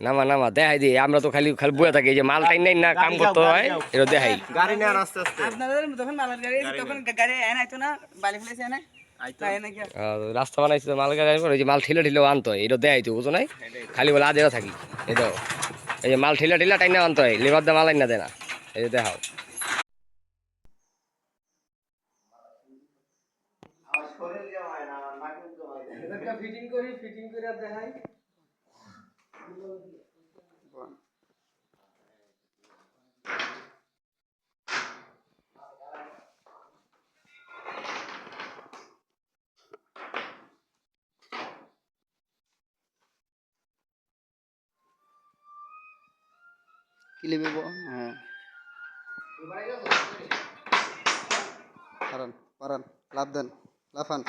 নামা নামা দেখাই দিই, আমরা তো খালি খালি বয়ে থাকি, এই যে মাল টাইন নাই না কাম করতে হয় এটা দেখাই। গাড়ি নেন আস্তে আস্তে। আপনাদের যখন মালার গাড়ি আছে তখন গাড়ি এনে আইতো না, বালি ফেলেছে এনে তাই নাকি রাস্তা বানাইছে তো মাল গাড়ি আনবো, এই যে মাল ঠেলে ঠেলেও আনতো হয়, এটা দেখাই তো বুঝো নাই, খালি বলে আদেও থাকি। এই দেখো এই যে মাল ঠেলে ঠেলে টাইনা আনতো হয়, লেবার দা মাল আইন না দেয় না, এই যে দেখাও। ফিটিং করি আর দেখাই। কি লিখব? হ্যাঁ পারান পারান, লাভ দেন, লাফান।